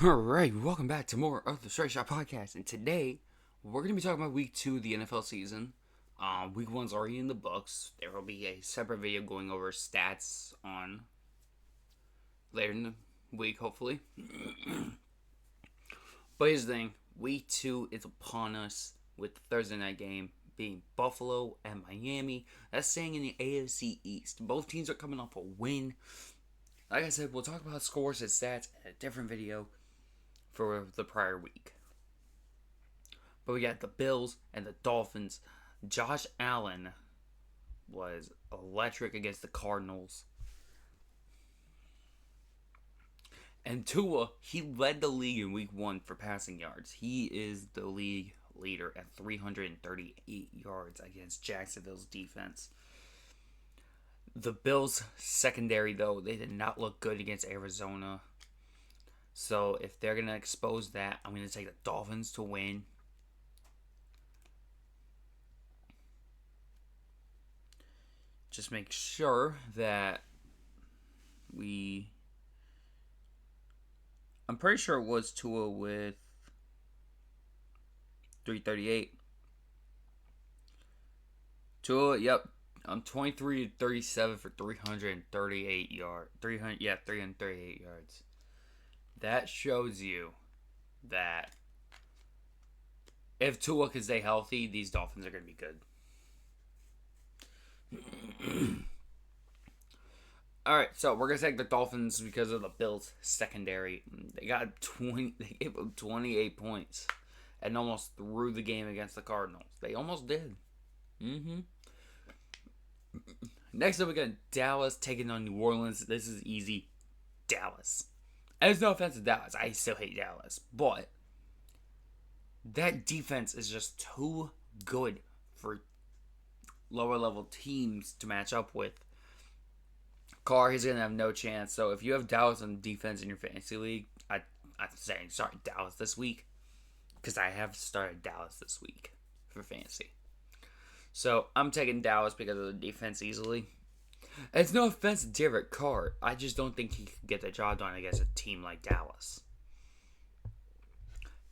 Alright, welcome back to more of the Straight Shot Podcast. And today, we're going to be talking about week 2 of the NFL season. Week 1's already in the books. There will be a separate video going over stats on later in the week, hopefully. But here's the thing, week 2 is upon us with the Thursday night game being Buffalo and Miami. That's staying in the AFC East. Both teams are coming off a win. Like I said, we'll talk about scores and stats in a different video for the prior week. But we got the Bills and the Dolphins. Josh Allen was electric against the Cardinals. And Tua, he led the league in week 1 for passing yards. He is the league leader at 338 yards against Jacksonville's defense. The Bills' secondary, though, they did not look good against Arizona. So if they're going to expose that, I'm going to take the Dolphins to win. Just make sure that I'm pretty sure it was Tua with 338. Tua, yep. I'm 23 to 37 for 338 yards. 338 yards. That shows you that if Tua can stay healthy, these Dolphins are going to be good. Alright, so we're going to take the Dolphins because of the Bills' secondary. They gave up 28 points and almost threw the game against the Cardinals. They almost did. Next up, we got Dallas taking on New Orleans. This is easy. Dallas. And there's no offense to Dallas. I still hate Dallas. But that defense is just too good for lower level teams to match up with. Carr, he's going to have no chance. So if you have Dallas on defense in your fantasy league, I'm saying start Dallas this week. Because I have started Dallas this week for fantasy. So I'm taking Dallas because of the defense easily. It's no offense to Derek Carr. I just don't think he could get the job done against a team like Dallas.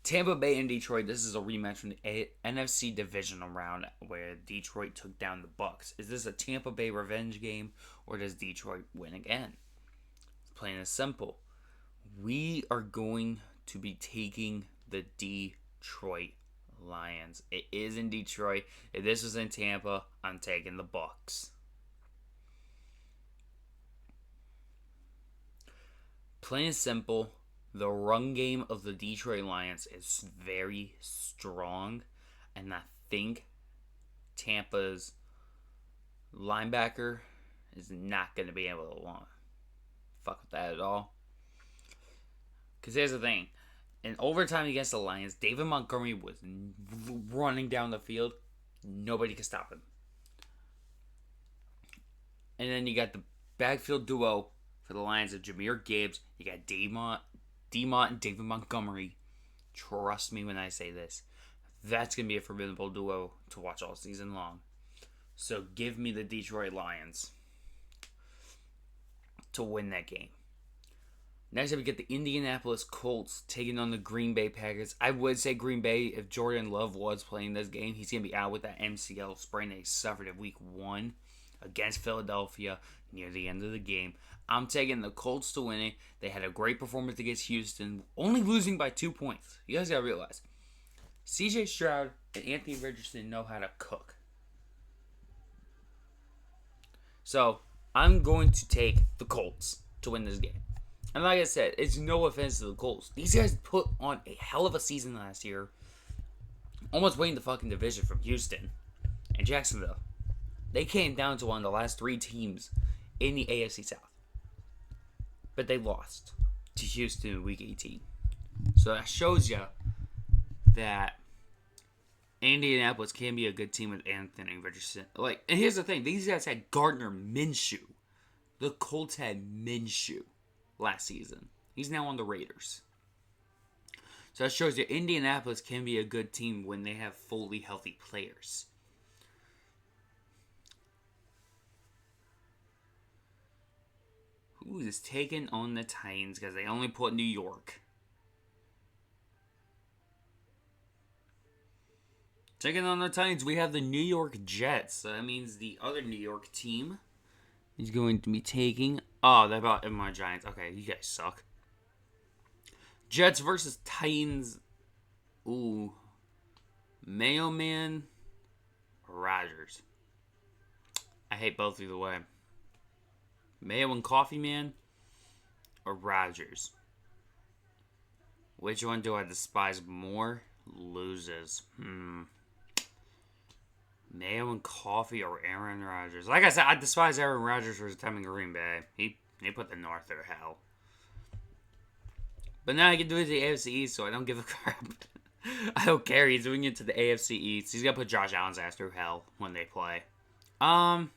Tampa Bay and Detroit. This is a rematch from the NFC divisional round where Detroit took down the Bucks. Is this a Tampa Bay revenge game or does Detroit win again? Plain and simple. We are going to be taking the Detroit Lions. It is in Detroit. If this was in Tampa, I'm taking the Bucks. Plain and simple, the run game of the Detroit Lions is very strong, and I think Tampa's linebacker is not going to be able to fuck with that at all. Because here's the thing. In overtime against the Lions, David Montgomery was running down the field. Nobody could stop him. And then you got the backfield duo for the Lions of Jahmyr Gibbs. You got Demont and David Montgomery. Trust me when I say this. That's going to be a formidable duo to watch all season long. So give me the Detroit Lions to win that game. Next up, we get the Indianapolis Colts taking on the Green Bay Packers. I would say Green Bay, if Jordan Love was playing this game, he's going to be out with that MCL sprain that he suffered in week 1 against Philadelphia near the end of the game. I'm taking the Colts to win it. They had a great performance against Houston, only losing by 2 points. You guys got to realize, CJ Stroud and Anthony Richardson know how to cook. So, I'm going to take the Colts to win this game. And like I said, it's no offense to the Colts. These guys put on a hell of a season last year. Almost winning the fucking division from Houston and Jacksonville. They came down to one of the last 3 teams in the AFC South. But they lost to Houston in week 18. So that shows you that Indianapolis can be a good team with Anthony Richardson. And here's the thing. These guys had Gardner Minshew. The Colts had Minshew last season. He's now on the Raiders. So that shows you Indianapolis can be a good team when they have fully healthy players. Who is taking on the Titans because they only put New York? Taking on the Titans, we have the New York Jets. So that means the other New York team is going to be taking. Oh, they're about my Giants. Okay, you guys suck. Jets versus Titans. Ooh. Mayo Man or Rodgers. I hate both either way. Mayo and Coffee Man or Rodgers. Which one do I despise more? Loses. Mayo and Coffee or Aaron Rodgers. Like I said, I despise Aaron Rodgers for his time in Green Bay. He put the North through hell. But now he can do it to the AFC East, so I don't give a crap. I don't care. He's doing it to the AFC East. He's gonna put Josh Allen's ass through hell when they play. We'll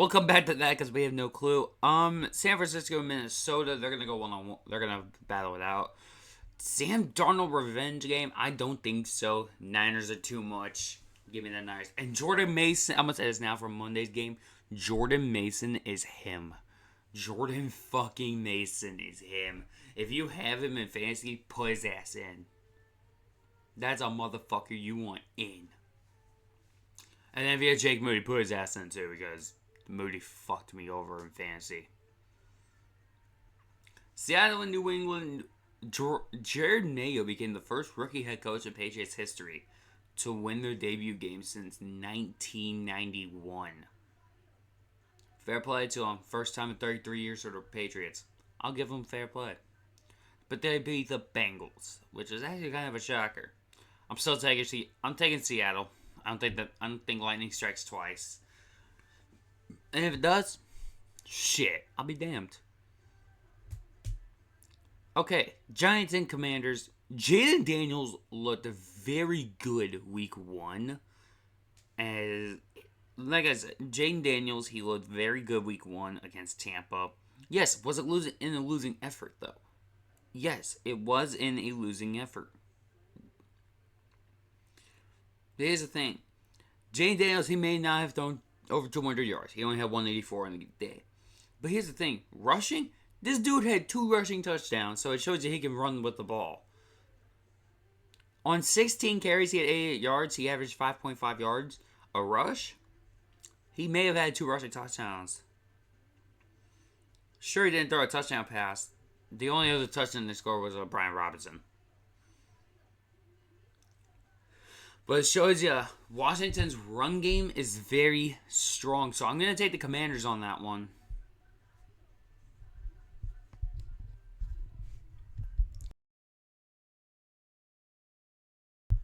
come back to that because we have no clue. San Francisco and Minnesota, they're gonna go one-on-one. They're gonna battle it out. Sam Darnold revenge game? I don't think so. Niners are too much. Give me the Niners. And Jordan Mason, I'm gonna say this now for Monday's game. Jordan Mason is him. Jordan fucking Mason is him. If you have him in fantasy, put his ass in. That's a motherfucker you want in. And then if you have Jake Moody, put his ass in too, because Moody fucked me over in fantasy. Seattle and New England. Jared Mayo became the first rookie head coach in Patriots history to win their debut game since 1991. Fair play to him. First time in 33 years for the Patriots. I'll give them fair play. But they beat the Bengals, which is actually kind of a shocker. I'm taking Seattle. I don't think lightning strikes twice. And if it does, shit, I'll be damned. Okay, Giants and Commanders. Jaden Daniels looked very good week 1. As like I said, Jaden Daniels, he looked very good week 1 against Tampa. Yes, was it in a losing effort though? Yes, it was in a losing effort. Here's the thing. Jaden Daniels, he may not have thrown over 200 yards. He only had 184 on the day. But here's the thing. Rushing, this dude had 2 rushing touchdowns, so it shows you he can run with the ball. On 16 carries, he had 88 yards. He averaged 5.5 yards a rush. He may have had 2 rushing touchdowns. Sure, he didn't throw a touchdown pass. The only other touchdown they scored was Brian Robinson. But it shows you Washington's run game is very strong. So I'm going to take the Commanders on that one.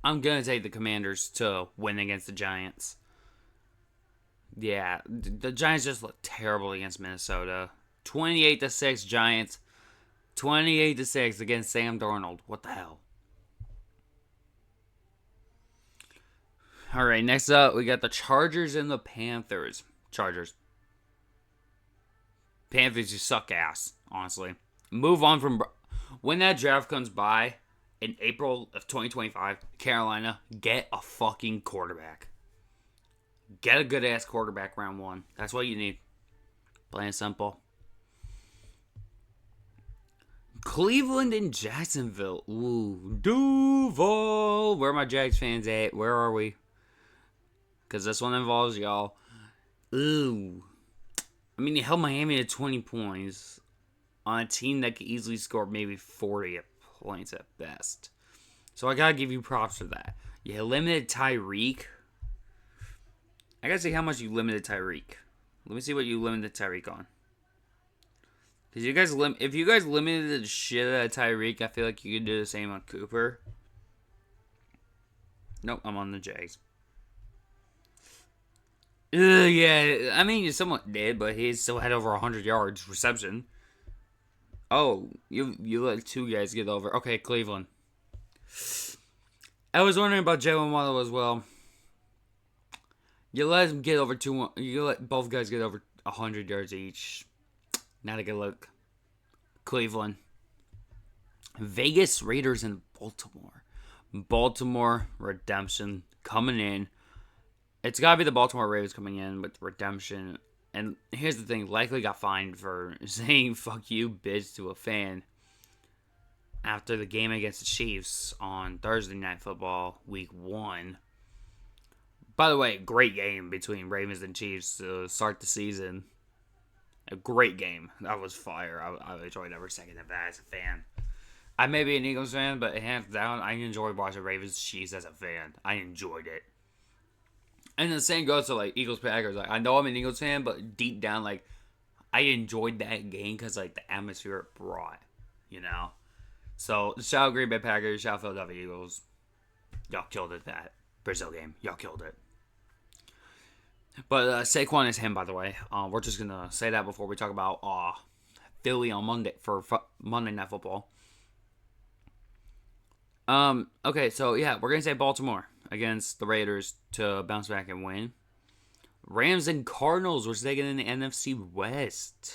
I'm going to take the Commanders to win against the Giants. Yeah, the Giants just look terrible against Minnesota. 28-6 Giants. 28-6 against Sam Darnold. What the hell? All right, next up, we got the Chargers and the Panthers. Chargers. Panthers, you suck ass, honestly. Move on from... When that draft comes by in April of 2025, Carolina, get a fucking quarterback. Get a good-ass quarterback round 1. That's what you need. Plain and simple. Cleveland and Jacksonville. Ooh, Duval. Where are my Jags fans at? Where are we? Because this one involves y'all. Ooh. I mean, you held Miami to 20 points on a team that could easily score maybe 40 points at best. So I got to give you props for that. You limited Tyreek. I got to see how much you limited Tyreek. Let me see what you limited Tyreek on. Because if you guys limited the shit out of Tyreek, I feel like you could do the same on Cooper. Nope, I'm on the Jags. Yeah, I mean, you somewhat did, but he still had over 100 yards reception. Oh, you let 2 guys get over. Okay, Cleveland. I was wondering about Jalen Waddle as well. You let him get over 2. You let both guys get over 100 yards each. Not a good look. Cleveland. Vegas Raiders and Baltimore. Baltimore redemption coming in. It's got to be the Baltimore Ravens coming in with redemption. And here's the thing. Likely got fined for saying fuck you, bitch, to a fan. after the game against the Chiefs on Thursday Night Football, Week 1. By the way, great game between Ravens and Chiefs to start the season. A great game. That was fire. I enjoyed every second of that as a fan. I may be an Eagles fan, but hands down, I enjoyed watching Ravens Chiefs as a fan. I enjoyed it. And the same goes to like Eagles Packers. Like, I know I'm an Eagles fan, but deep down, like, I enjoyed that game because like the atmosphere it brought, you know. So shout out Green Bay Packers, shout out Philadelphia Eagles. Y'all killed it that Brazil game. Y'all killed it. But Saquon is him, by the way. We're just gonna say that before we talk about Philly on Monday for Monday Night Football. Okay, so yeah, we're gonna say Baltimore against the Raiders to bounce back and win. Rams and Cardinals were taking in the NFC West.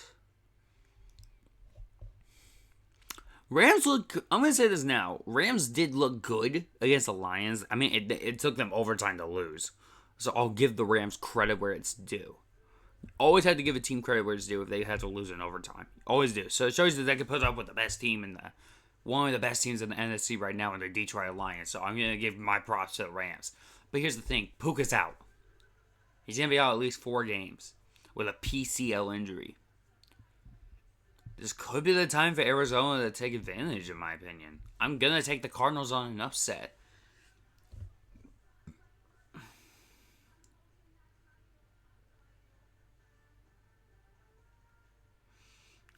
Rams look. I'm gonna say this now. Rams did look good against the Lions. I mean, it took them overtime to lose, so I'll give the Rams credit where it's due. Always had to give a team credit where it's due if they had to lose in overtime. Always do. So it shows that they can put up with the best team in the one of the best teams in the NFC right now in the Detroit Lions. So I'm gonna give my props to the Rams. But here's the thing: Puka's out. He's gonna be out at least 4 games with a PCL injury. This could be the time for Arizona to take advantage, in my opinion. I'm going to take the Cardinals on an upset.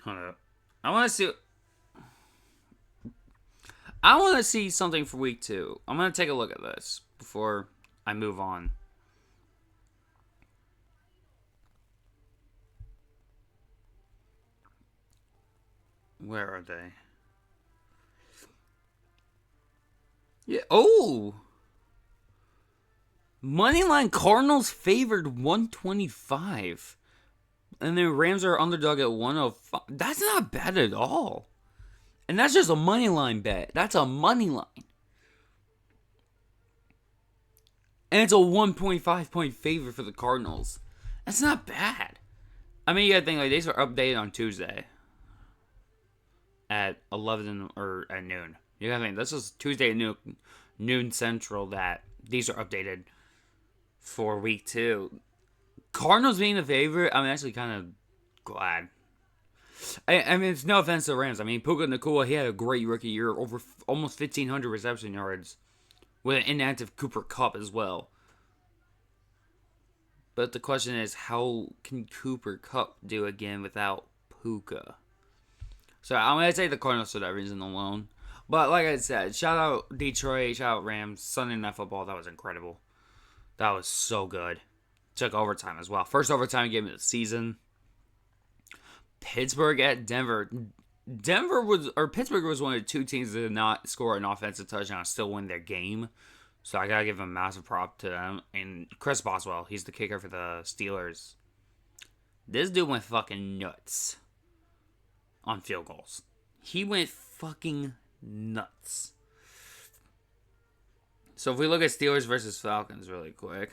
Hold up. I want to see something for week 2. I'm going to take a look at this before I move on. Where are they? Yeah. Oh! Moneyline Cardinals favored 125. And then Rams are underdog at 105. That's not bad at all. And that's just a moneyline bet. That's a money line. And it's a 1.5 point favor for the Cardinals. That's not bad. I mean, you gotta think, like, these are updated on Tuesday. At 11 or at noon. You gotta think, this is Tuesday at noon Central that these are updated for week 2. Cardinals being the favorite, I'm actually kind of glad. I mean, it's no offense to the Rams. I mean, Puka Nacua, he had a great rookie year, over almost 1,500 reception yards with an inactive Cooper Kupp as well. But the question is, how can Cooper Kupp do again without Puka? So I'm going to take the Cardinals for that reason alone. But like I said, shout out Detroit, shout out Rams. Sunday Night Football, that was incredible. That was so good. Took overtime as well. First overtime game of the season. Pittsburgh at Denver. Pittsburgh was one of the 2 teams that did not score an offensive touchdown and still win their game. So I got to give a massive prop to them. And Chris Boswell, he's the kicker for the Steelers. This dude went fucking nuts on field goals. He went fucking nuts. So if we look at Steelers versus Falcons really quick.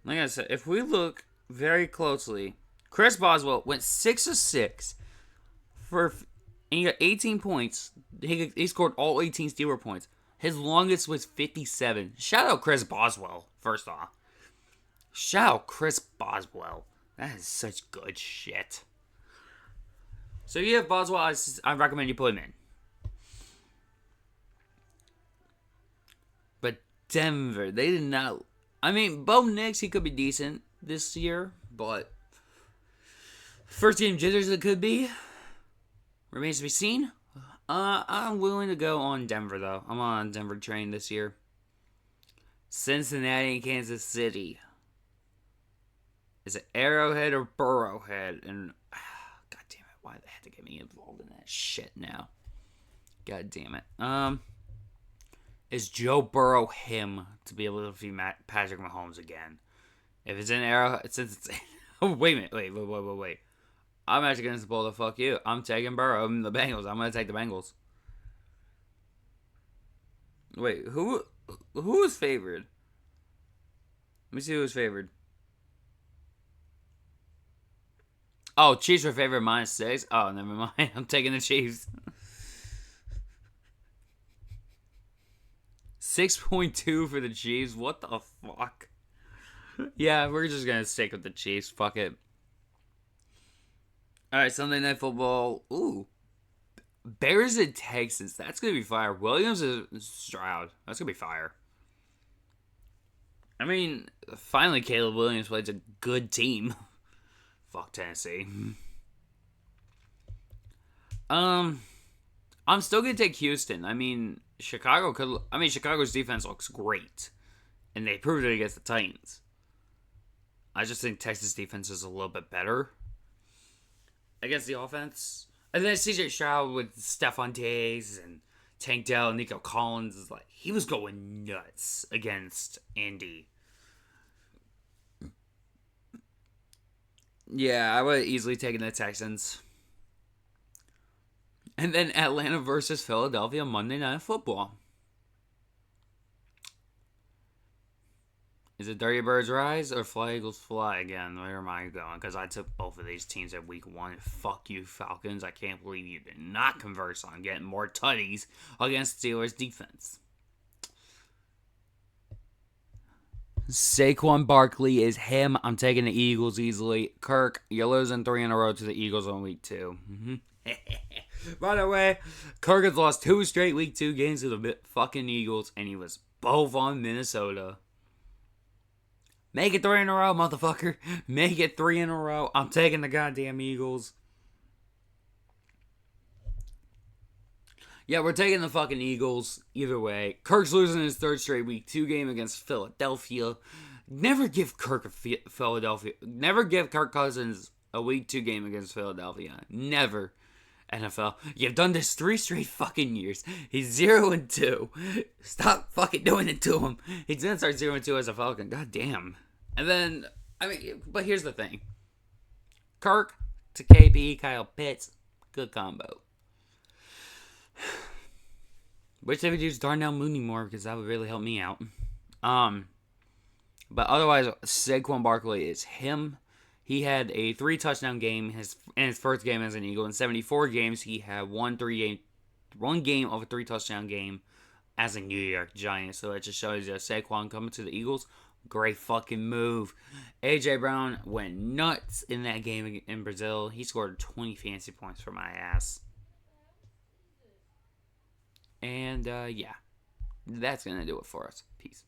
Like I said, if we look very closely, Chris Boswell went 6 of 6 and he got 18 points. He scored all 18 Steeler points. His longest was 57. Shout out Chris Boswell, first off. Shout out Chris Boswell. That is such good shit. So you have Boswell, I recommend you put him in. But Denver, they did not. I mean, Bo Nix, he could be decent this year, but first game jitters it could be. Remains to be seen. I'm willing to go on Denver, though. I'm on Denver train this year. Cincinnati and Kansas City. Is it Arrowhead or Burrowhead? And God damn it, why they had to get me involved in that shit now? God damn it. Is Joe Burrow him to be able to defeat Patrick Mahomes again? If it's in Arrowhead, since it's wait. I'm actually gonna spoil the fuck you. I'm taking Burrow and the Bengals. I'm gonna take the Bengals. Wait, who is favored? Let me see who is favored. Oh, Chiefs are favorite -6. Oh, never mind. I'm taking the Chiefs. 6.2 for the Chiefs. What the fuck? Yeah, we're just gonna stick with the Chiefs. Fuck it. All right, Sunday Night Football. Ooh, Bears and Texans. That's gonna be fire. Williams is Stroud. That's gonna be fire. I mean, finally, Caleb Williams plays a good team. Fuck Tennessee. Um, I'm still gonna take Houston. I mean, Chicago could. I mean, Chicago's defense looks great, and they proved it against the Titans. I just think Texas defense is a little bit better against the offense. And then CJ Stroud with Stephon Diggs and Tank Dell and Nico Collins is like he was going nuts against Indy. Yeah, I would have easily taken the Texans. And then Atlanta versus Philadelphia Monday Night Football. Is it Dirty Birds Rise or Fly Eagles Fly again? Where am I going? Because I took both of these teams at week 1. Fuck you, Falcons. I can't believe you did not converse on getting more tutties against Steelers defense. Saquon Barkley is him. I'm taking the Eagles easily. Kirk, you're losing 3 in a row to the Eagles on week 2. By the way, Kirk has lost 2 straight week 2 games to the fucking Eagles, and he was both on Minnesota. Make it 3 in a row, motherfucker. Make it 3 in a row. I'm taking the goddamn Eagles. Yeah, we're taking the fucking Eagles. Either way. Kirk's losing his 3rd straight week 2 game against Philadelphia. Never give Kirk Never give Kirk Cousins a week 2 game against Philadelphia. Never. NFL, you've done this 3 straight fucking years. He's 0-2. Stop fucking doing it to him. He's gonna start 0-2 as a Falcon. God damn. And then, I mean, but here's the thing. Kirk to KP, Kyle Pitts, good combo. Wish they would use Darnell Mooney more because that would really help me out. But otherwise, Saquon Barkley is him. He had a 3 touchdown game in his first game as an Eagle. In 74 games, he had one game of a 3 touchdown game as a New York Giant. So that just shows you Saquon coming to the Eagles. Great fucking move. AJ Brown went nuts in that game in Brazil. He scored 20 fantasy points for my ass. And yeah, that's going to do it for us. Peace.